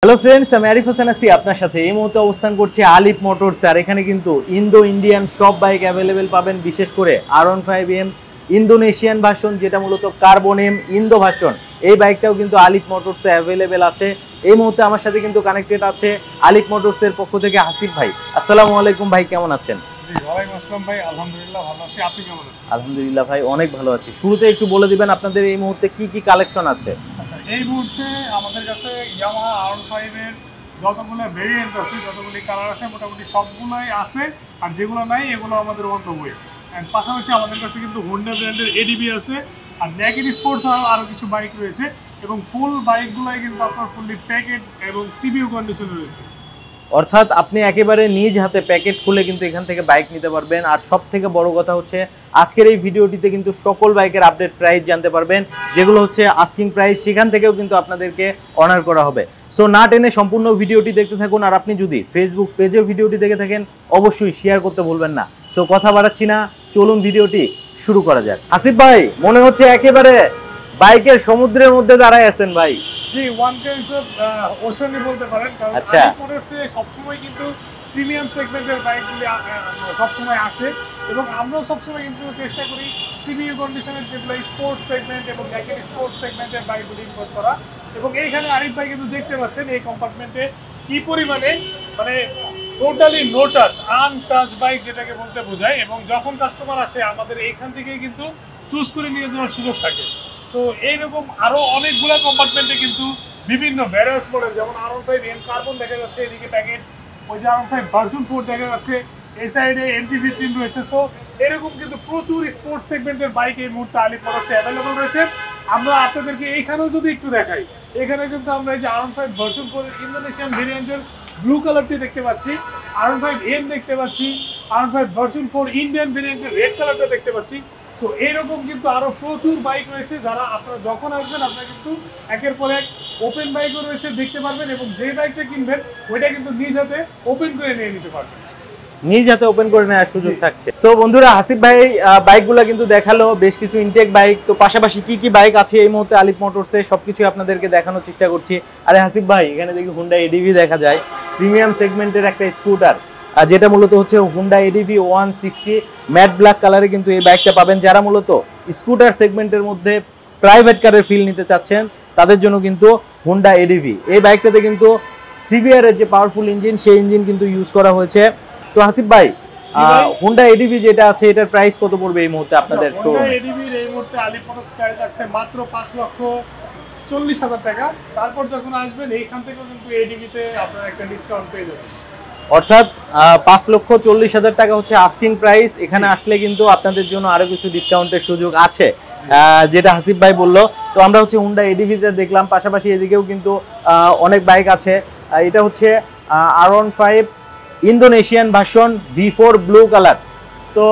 Hello friends, আমি আরিফ হোসেন আছি আপনার সাথে। এই মুহূর্তে অবস্থান করছি আলিফ মোটরস। আর এখানে কিন্তু ইন্দো ইন্ডিয়ান সব বাইক অ্যাভেলেবেল পাবেন, বিশেষ করে R15M ইন্দোনেশিয়ান ভার্সন, যেটা মূলত কার্বন এম ইন্দো ভার্সন। এই বাইকটাও কিন্তু আলিফ মোটরসে অ্যাভেলেবেল আছে। এই মুহূর্তে আমার সাথে কিন্তু কানেক্টেড আছে আলিফ মোটরসের পক্ষ থেকে হাসিব ভাই। আসসালামু আলাইকুম ভাই, কেমন আছেন? জি, ওয়ালাইকুম আসসালাম ভাই, আলহামদুলিল্লাহ ভালো আছি। আপনি কেমন আছেন? আলহামদুলিল্লাহ ভাই, অনেক ভালো আছি। শুরুতে একটু বলে দিবেন আপনাদের এই মুহূর্তে কি কি কালেকশন আছে? আচ্ছা, এই মুহূর্তে আমাদের কাছে ইয়ামাহা R15 এর যতগুলো ভেরিয়েন্ট আছে, যতগুলি কালার আছে, মোটামুটি সবগুলোই আছে। আর যেগুলো নাই এগুলো আমাদের অন্য বই। অ্যান্ড পাশাপাশি আমাদের কাছে কিন্তু হোন্ডা ব্র্যান্ডের এডিবি আছে, আর নেকেড স্পোর্টস আরও কিছু বাইক রয়েছে। এবং ফুল বাইকগুলোই কিন্তু আপনার ফুললি প্যাকেট এবং সিবিইউ কন্ডিশনে রয়েছে। অর্থাৎ আপনি একেবারে নিজ হাতে প্যাকেট খুলে কিন্তু এখান থেকে বাইক নিতে পারবেন। আর সব থেকে বড় কথা হচ্ছে আজকের এই ভিডিওটিতে কিন্তু সকল বাইকের আপডেট প্রাইস জানতে পারবেন, যেগুলো হচ্ছে আস্কিং প্রাইস, সেখান থেকেও কিন্তু আপনাদেরকে অনার করা হবে। সো না টেনে সম্পূর্ণ ভিডিওটি দেখতে থাকুন। আর আপনি যদি ফেসবুক পেজে ভিডিওটি দেখে থাকেন, অবশ্যই শেয়ার করতে ভুলবেন না। সো কথা বাড়াচ্ছি না, চলুন ভিডিওটি শুরু করা যাক। আসিফ ভাই, মনে হচ্ছে একেবারে বাইকের সমুদ্রের মধ্যে দাঁড়ায় আছেন ভাই। জি, ওয়ান কাইন্ডস অফ ওশানই বলতে পারেন, কারণ আলিফ মোটরসে সবসময় কিন্তু প্রিমিয়াম সেগমেন্টের বাইকগুলি সবসময় আসে। এবং আমরাও সবসময় কিন্তু চেষ্টা করি সিবিইউ কন্ডিশনের যেগুলো স্পোর্টস সেগমেন্ট এবং নেকেড স্পোর্টস সেগমেন্টের বাইকগুলি ইম্পোর্ট করা। এবং এইখানে আরিফ ভাই কিন্তু দেখতে পাচ্ছেন এই কম্পার্টমেন্টে কি পরিমাণে মানে totally no touch, untouch bike যেটাকে বলতে বোঝায়। এবং যখন কাস্টমার আসে আমাদের এইখান থেকেই কিন্তু চুজ করে নিয়ে যাওয়ার সুযোগ থাকে। সো এইরকম আরও অনেকগুলো কম্পার্টমেন্টে কিন্তু বিভিন্ন ভ্যারিয়াস মডেল, যেমন R15M কার্বন দেখা যাচ্ছে, এদিকে প্যাকেট ওই যে R15 ভার্সন 4 দেখা যাচ্ছে, এই সাইডে NT15 রয়েছে। সো এরকম কিন্তু প্রচুর স্পোর্টস সেগমেন্টের বাইক এই মুহূর্তে আলিফ মোটরসে অ্যাভেলেবল রয়েছে। আমরা আপনাদেরকে এইখানেও যদি একটু দেখাই, এখানে কিন্তু আমরা এই যে R15 ভার্সন 4 ইন্দোনেশিয়ান ভেরিয়েন্টের ব্লু কালারটি দেখতে পাচ্ছি, R15M দেখতে পাচ্ছি, R15 ভার্সন 4 ইন্ডিয়ান ভেরিয়েন্টের রেড কালারটা দেখতে পাচ্ছি। সো এইরকম কিন্তু আরো প্রচুর বাইক রয়েছে, যারা আপনারা যখন আসবেন আপনারা কিন্তু একের পর এক ওপেন বাইকও রয়েছে দেখতে পারবেন। এবং যে বাইকটা কিনবেন ওইটা কিন্তু নিজ হাতে ওপেন করে নিয়ে নিতে পারবেন, নিজ হাতে ওপেন করে নেওয়ার সুযোগ থাকছে। তো বন্ধুরা, হাসিব ভাই বাইকগুলো কিন্তু দেখালো, বেশ কিছু ইনটেক বাইক। তো পাশাপাশি কি কি বাইক আছে এই মুহূর্তে আলিফ মোটরসে সবকিছু আপনাদেরকে দেখানোর চেষ্টা করছি। আরে হাসিব ভাই, এখানে দেখি হুন্ডা এডিভি দেখা যায়, প্রিমিয়াম সেগমেন্টের একটা স্কুটার, যেটা মূলত হচ্ছে হুন্ডা এডিভি 160 ম্যাট ব্ল্যাক কালারে কিন্তু এই বাইকটা পাবেন। যারা মূলত স্কুটার সেগমেন্টের মধ্যে প্রাইভেট কারের ফিল নিতে চাচ্ছেন, তাদের জন্য কিন্তু হুন্ডা এডিভি। এই বাইকটাতে কিন্তু সিভিআর এর যে পাওয়ারফুল ইঞ্জিন, সেই ইঞ্জিন কিন্তু ইউজ করা হয়েছে। তো হাসিব ভাই, হুন্ডা এডিভি যেটা আছে, এটার প্রাইস কত পড়বে এই মুহূর্তে আপনাদের শোরুমে? হুন্ডা এডিভির এই মুহূর্তে আলিফ মোটরস প্রাইস আছে মাত্র 5,40,000 টাকা। তারপর যখন আসবেন এইখান থেকেও কিন্তু এডিভিতে আপনারা একটা ডিসকাউন্ট পেয়ে যাবেন। অর্থাৎ 5,40,000 টাকা হচ্ছে আস্কিং প্রাইস। এখানে আসলে কিন্তু আপনাদের জন্য আরো কিছু ডিসকাউন্টের সুযোগ আছে, যেটা হাসিব ভাই বললো। তো আমরা হচ্ছে হুন্ডা এডিভিতে দেখলাম, পাশাপাশি এদিকেও কিন্তু অনেক বাইক আছে। এটা হচ্ছে R15 Indonesian version V4 blue colour. তো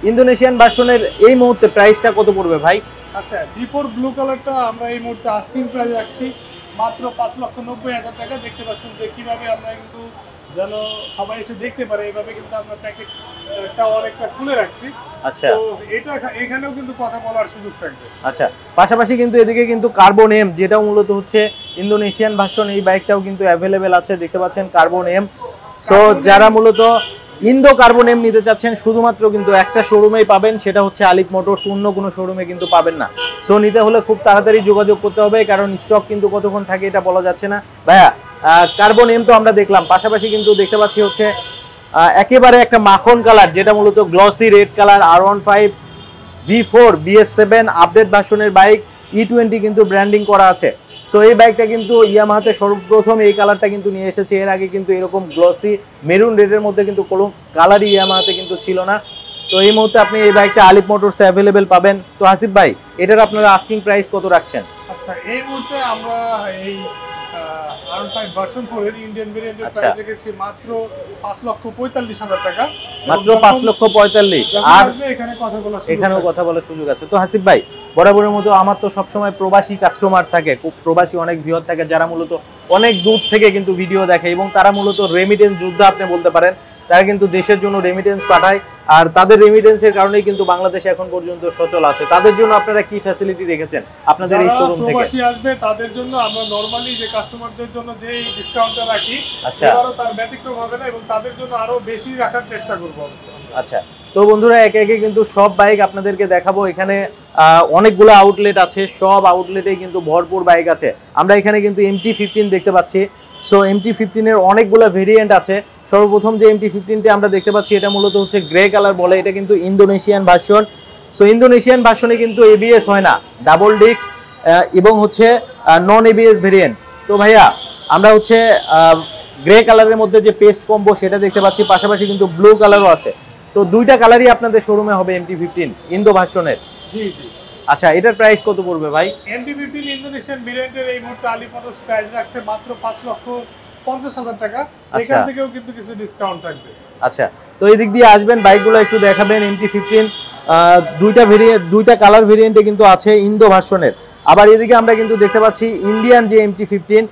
ইন্দোনেশিয়ান ভার্সনের এই মুহূর্তে প্রাইসটা কত পড়বে ভাই? আচ্ছা, V4 ব্লু কালারটা আমরা এই মুহূর্তে আস্কিং প্রাইস রাখছি মাত্র 5,90,000 টাকা। দেখতে পাচ্ছেন যে কিভাবে আমরা কিন্তু যেন সবাই এসে দেখতে পারে, এইভাবে কিন্তু আমরা প্যাকেটটা অনেকটা খুলে রাখছি। আচ্ছা, তো এটা এখানেও কিন্তু কথা বলার সুযোগ থাকবে। আচ্ছা, পাশাপাশি কিন্তু এদিকে কিন্তু কার্বন এম, যেটাও মূলত হচ্ছে ইন্দোনেশিয়ান ভার্সন, এই বাইকটাও কিন্তু অ্যাভেলেবেল আছে। দেখতে পাচ্ছেন কার্বন এম। সো যারা মূলত ইন্দো কার্বন এম নিতে চাচ্ছেন, শুধুমাত্র কিন্তু একটা শোরুমেই পাবেন, সেটা হচ্ছে আলিফ মোটরস। অন্য কোনো শোরুমে কিন্তু পাবেন না। সো নিতে হলে খুব তাড়াতাড়ি যোগাযোগ করতে হবে, কারণ স্টক কিন্তু কতক্ষণ থাকে এটা বলা যাচ্ছে না। ভাইয়া, কার্বন এম তো আমরা দেখলাম, পাশাপাশি কিন্তু দেখতে পাচ্ছি হচ্ছে একেবারে একটা মাখন কালার, যেটা মূলত glossy red colour, R15 V4 BS7 update ভার্সনের বাইক, E20 কিন্তু ব্র্যান্ডিং করা আছে। সো এই বাইকটা কিন্তু ইয়ামাহাতে সর্বপ্রথম এই কালারটা কিন্তু নিয়ে এসেছে। এর আগে কিন্তু এরকম গ্লসি মেরুন রেডের মধ্যে কিন্তু কোনো কালারই ইয়ামাহাতে কিন্তু ছিল না। তো এই মুহূর্তে আপনি এই বাইকটা আলিফ মোটরসে অ্যাভেলেবেল পাবেন। তো হাসিব ভাই, এটার আপনারা আস্কিং প্রাইস কত রাখছেন? আচ্ছা, এই মুহূর্তে আমরা এই R15 ভার্সন 4 এর ইন্ডিয়ান ভেরিয়েন্টের প্রাইস রেখেছি মাত্র 5,45,000 টাকা। মাত্র 5,45,000। আর এখানেও কথা বলার সুযোগ আছে। তো হাসিব ভাই, বরাবরের মতো আমার তো সবসময় প্রবাসী কাস্টমার থাকে, প্রবাসী অনেক ভিউয়ার থাকে, যারা মূলত অনেক দূর থেকে কিন্তু ভিডিও দেখে, এবং তারা মূলত রেমিটেন্স যোদ্ধা আপনি বলতে পারেন। তারা কিন্তু দেশের জন্য রেমিটেন্স পাঠায়। আর তাদের রেমিটেন্সের কারণেই কিন্তু বাংলাদেশে এখন পর্যন্ত সচল আছে। তাদের জন্য আপনারা কি ফ্যাসিলিটি রেখেছেন আপনাদের এই শোরুম থেকে? প্রবাসী আসবে তাদের জন্য আমরা নরমালি যে কাস্টমারদের জন্য যে ডিসকাউন্টটা রাখি, আচ্ছা, এবারও তার ব্যতিক্রম হবে না এবং তাদের জন্য আরো বেশি রাখার চেষ্টা করব। আচ্ছা, তো বন্ধুরা একে একে কিন্তু সব বাইক আপনাদেরকে দেখাবো। এখানে অনেকগুলো আউটলেট আছে, সব আউটলেটে কিন্তু ভরপুর বাইক আছে। আমরা এখানে কিন্তু MT-15 দেখতে পাচ্ছি। সো MT-15 এর অনেকগুলো ভেরিয়েন্ট আছে। সর্বপ্রথম যে MT-15টি আমরা দেখতে পাচ্ছি এটা মূলত হচ্ছে গ্রে কালার বলে, এটা কিন্তু ইন্দোনেশিয়ান ভার্সন। সো ইন্দোনেশিয়ান ভার্সনে কিন্তু ABS হয় না, ডাবল ডিস্ক এবং হচ্ছে নন ABS ভেরিয়েন্ট। তো ভাইয়া আমরা হচ্ছে গ্রে কালারের মধ্যে যে পেস্ট কম্বো সেটা দেখতে পাচ্ছি, পাশাপাশি কিন্তু ব্লু কালারও আছে। তো দুইটা কালারই আপনাদের শোরুমে হবে MT-15 ইন্দো ভার্সনের। জি জি। আচ্ছা, এটার প্রাইস কত পড়বে ভাই? MT-15 ইন্দোনেশিয়ান ভেরিয়েন্টের এই মুহূর্তে আলী মোটরস প্রাইস রাখছে মাত্র 5,50,000 টাকা। এখান থেকেও কিন্তু কিছু ডিসকাউন্ট থাকবে। আচ্ছা, তো এই দিক দিয়ে আসবেন, বাইকগুলো একটু দেখাবেন। MT-15 দুইটা কালার ভেরিয়েন্টে কিন্তু আছে ইন্দো ভার্সনের। আবার এদিকে আমরা কিন্তু দেখতে পাচ্ছি ইন্ডিয়ান যে MT-15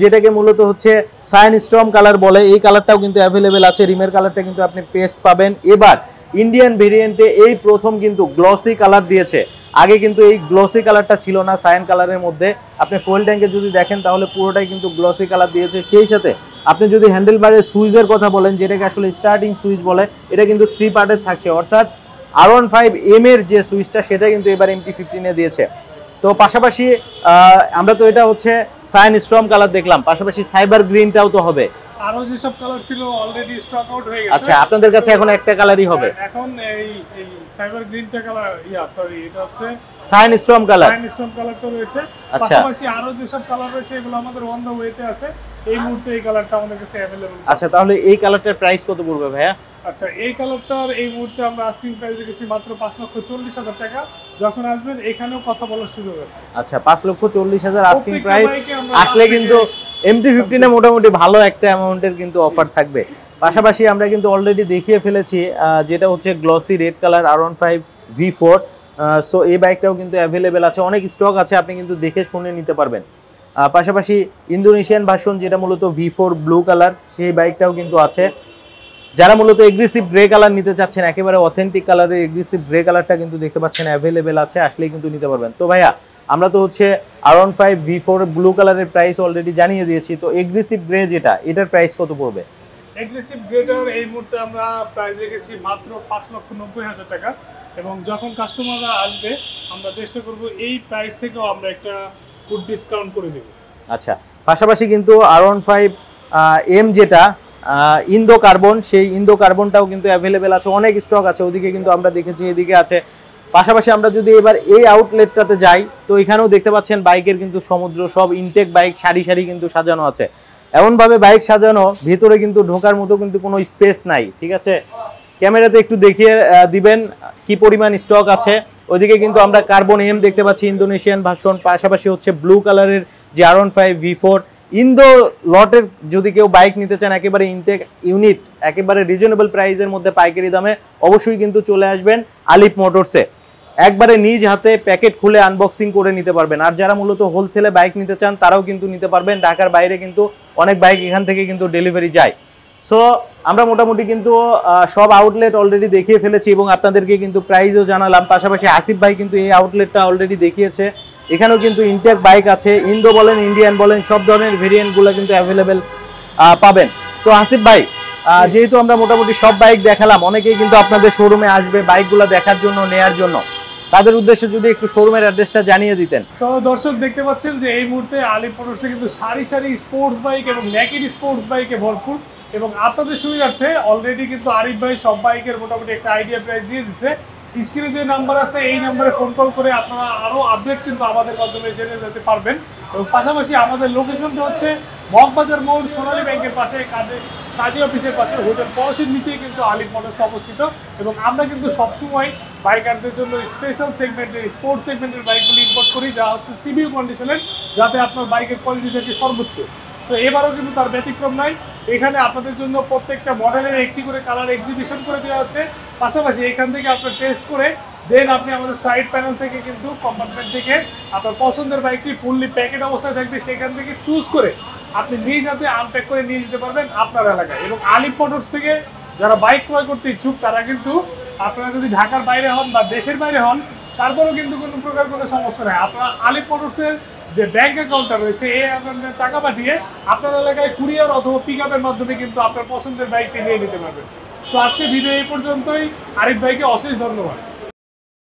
যেটাকে মূলত হচ্ছে সাইনস্টর্ম কালার বলে, এই কালারটাও কিন্তু অ্যাভেলেবেল আছে। রিমের কালারটা কিন্তু আপনি পেস্ট পাবেন। এবার ইন্ডিয়ান ভেরিয়েন্টে এই প্রথম কিন্তু গ্লসি কালার দিয়েছে। আগে কিন্তু এই গ্লসি কালারটা ছিল না সায়ান কালারের মধ্যে। আপনি ফুয়েল ট্যাঙ্কে যদি দেখেন তাহলে পুরোটাই কিন্তু গ্লসি কালার দিয়েছে। সেই সাথে আপনি যদি হ্যান্ডেল বারের সুইচের কথা বলেন, যেটাকে আসলে স্টার্টিং সুইচ বলে, এটা কিন্তু 3 পার্টের থাকছে, অর্থাৎ R15M এর যে সুইচটা সেটা কিন্তু এবার MT-15 এ দিয়েছে। তো পাশাপাশি আমরা তো এটা হচ্ছে সায়ান স্টর্ম কালার দেখলাম, পাশাপাশি সাইবার গ্রিনটাও তো হবে। আরো যে সব কালার ছিল অলরেডি স্টক আউট হয়ে গেছে। আচ্ছা, আপনাদের কাছে এখন একটা কালারই হবে? এখন এই সাইবার গ্রিনটা কালার, সরি, এটা হচ্ছে cyan storm colour. Cyan storm কালারটা রয়েছে। আচ্ছা, পাশাপাশি আরো যে সব কালার রয়েছে এগুলো আমাদের অন দ্য ওয়েতে আছে। এই মুহূর্তে এই কালারটা আমাদের কাছে अवेलेबल। আচ্ছা, তাহলে এই কালারটার প্রাইস কত পড়বে ভাইয়া? আচ্ছা, এই কালারটার এই মুহূর্তে আমরা আস্কিং প্রাইস রেখেছি মাত্র 5,40,000 টাকা। যখন আসবেন এখানেও কথা বলার সুযোগ আছে। আচ্ছা, 5,40,000 আস্কিং প্রাইস। আসলে কিন্তু MT-15 এ মোটামুটি ভালো একটা অ্যামাউন্টের কিন্তু অফার থাকবে। পাশাপাশি আমরা কিন্তু অলরেডি দেখিয়ে ফেলেছি যেটা হচ্ছে glossy red colour R15 V4। So এই বাইকটাও কিন্তু অ্যাভেলেবেল আছে, অনেক স্টক আছে, আপনি কিন্তু দেখে শুনে নিতে পারবেন। পাশাপাশি ইন্দোনেশিয়ান ভার্সন যেটা মূলত V4 ব্লু কালার, সেই বাইকটাও কিন্তু আছে। যারা মূলত এগ্রেসিভ গ্রে কালার নিতে চাচ্ছেন, একেবারে অথেন্টিক কালারের এগ্রেসিভ গ্রে কালারটা কিন্তু দেখতে পাচ্ছেন অ্যাভেলেবেল আছে, আসলেই কিন্তু নিতে পারবেন। তো ভাইয়া আমরা তো হচ্ছে R15 V4 ব্লু কালারের প্রাইস অলরেডি জানিয়ে দিয়েছি, তো এগ্রেসিভ গ্রে যেটা, এটার প্রাইস কত পড়বে? এগ্রেসিভ গ্রেটার এই মুহূর্তে আমরা প্রাইস রেখেছি মাত্র 5,90,000 টাকা। এবং যখন কাস্টমাররা আসবে আমরা চেষ্টা করব এই প্রাইস থেকেও আমরা একটা গুড ডিসকাউন্ট করে দেব। আচ্ছা, পাশাপাশি কিন্তু R15M যেটা ইন্দো কার্বন, সেই ইন্দো কার্বনটাও কিন্তু অ্যাভেলেবেল আছে, অনেক স্টক আছে। ওদিকে কিন্তু আমরা দেখেছি, এদিকে আছে। পাশাপাশি আমরা যদি এবার এই আউটলেটটাতে যাই, তো এখানেও দেখতে পাচ্ছেন বাইকের কিন্তু সমুদ্র, সব ইনটেক বাইক সারি সারি কিন্তু সাজানো আছে। এমনভাবে বাইক সাজানো, ভেতরে কিন্তু ঢোকার মতো কিন্তু কোনো স্পেস নাই। ঠিক আছে, ক্যামেরাতে একটু দেখিয়ে দিবেন কি পরিমাণ স্টক আছে। ওইদিকে কিন্তু আমরা কার্বন এম দেখতে পাচ্ছি ইন্দোনেশিয়ান ভার্সন, পাশাপাশি হচ্ছে ব্লু কালারের যে R15 V4 ইন্দো লটের। যদি কেউ বাইক নিতে চান একেবারে ইনটেক ইউনিট, একেবারে রিজনেবল প্রাইসের মধ্যে পাইকারি দামে, অবশ্যই কিন্তু চলে আসবেন আলিফ মোটরসে। একবারে নিজ হাতে প্যাকেট খুলে আনবক্সিং করে নিতে পারবেন। আর যারা মূলত হোলসেলে বাইক নিতে চান তারাও কিন্তু নিতে পারবেন। ঢাকার বাইরে কিন্তু অনেক বাইক এখান থেকে কিন্তু ডেলিভারি যায়। সো আমরা মোটামুটি কিন্তু সব আউটলেট অলরেডি দেখিয়ে ফেলেছি এবং আপনাদেরকে কিন্তু প্রাইসও জানালাম। পাশাপাশি আসিফ ভাই কিন্তু এই আউটলেটটা অলরেডি দেখিয়েছে। এখানেও কিন্তু ইনটেক বাইক আছে, ইন্দো বলেন ইন্ডিয়ান বলেন, সব ধরনের ভেরিয়েন্টগুলো কিন্তু অ্যাভেলেবেল পাবেন। তো আসিফ ভাই, যেহেতু আমরা মোটামুটি সব বাইক দেখালাম, অনেকেই কিন্তু আপনাদের শোরুমে আসবে বাইকগুলো দেখার জন্য, নেয়ার জন্য, তাদের উদ্দেশ্যে যদি একটু শোরুমের অ্যাড্রেসটা জানিয়ে দিতেন। সো দর্শক দেখতে পাচ্ছেন যে এই মুহূর্তে আলিফ মোটরসে কিন্তু সারি সারি স্পোর্টস বাইক এবং নেকেড স্পোর্টস বাইকে ভরপুর। এবং আপনাদের সুবিধার্থে অলরেডি কিন্তু আরিফ ভাই সব বাইকের মোটামুটি একটা আইডিয়া প্রাইস দিয়ে দিচ্ছে। স্ক্রিনে যে নাম্বার আছে এই নাম্বারে ফোন কল করে আপনারা আরও আপডেট কিন্তু আমাদের মাধ্যমে জেনে যেতে পারবেন। এবং পাশাপাশি আমাদের লোকেশনটা হচ্ছে মগবাজার মোড়, সোনালী ব্যাংকের পাশে, কাজী অফিসের পাশে, হোটেল পরশের নিচেই কিন্তু আলিফ মোটরস অবস্থিত। এবং আমরা কিন্তু সবসময় বাইকারদের জন্য স্পেশাল সেগমেন্টের, স্পোর্টস সেগমেন্টের বাইকগুলি ইম্পোর্ট করি, যা হচ্ছে সিবিইউ কন্ডিশনের, যাতে আপনার বাইকের কোয়ালিটি থাকে সর্বোচ্চ। তো এবারও কিন্তু তার ব্যতিক্রম নাই। এখানে আপনাদের জন্য প্রত্যেকটা মডেলের একটি করে কালার এক্সিবিশন করে দেওয়া হচ্ছে। পাশাপাশি এখান থেকে আপনার টেস্ট করে দেন আপনি আমাদের সাইড প্যানেল থেকে কিন্তু কম্পার্টমেন্ট থেকে আপনার পছন্দের বাইকটি ফুললি প্যাকেট অবস্থায় থাকবে, সেখান থেকে চুজ করে আপনি নিজ হাতে আনপ্যাক করে নিয়ে যেতে পারবেন আপনার এলাকায়। এবং আলিফ মোটরস থেকে যারা বাইক ক্রয় করতে ইচ্ছুক তারা কিন্তু আপনারা যদি ঢাকার বাইরে হন বা দেশের বাইরে হন তারপরেও কিন্তু কোনো প্রকার কোনো সমস্যা নেই। আপনারা আলিফ মোটরসের যে ব্যাংক অ্যাকাউন্টটা রয়েছে এই অ্যাকাউন্টে টাকা পাঠিয়ে আপনার এলাকায় কুরিয়ার অথবা পিক আপের মাধ্যমে কিন্তু আপনার পছন্দের বাইকটি নিয়ে নিতে পারবেন। তো আজকে ভিডিও এই পর্যন্তই। আরিফ ভাইকে অশেষ ধন্যবাদ।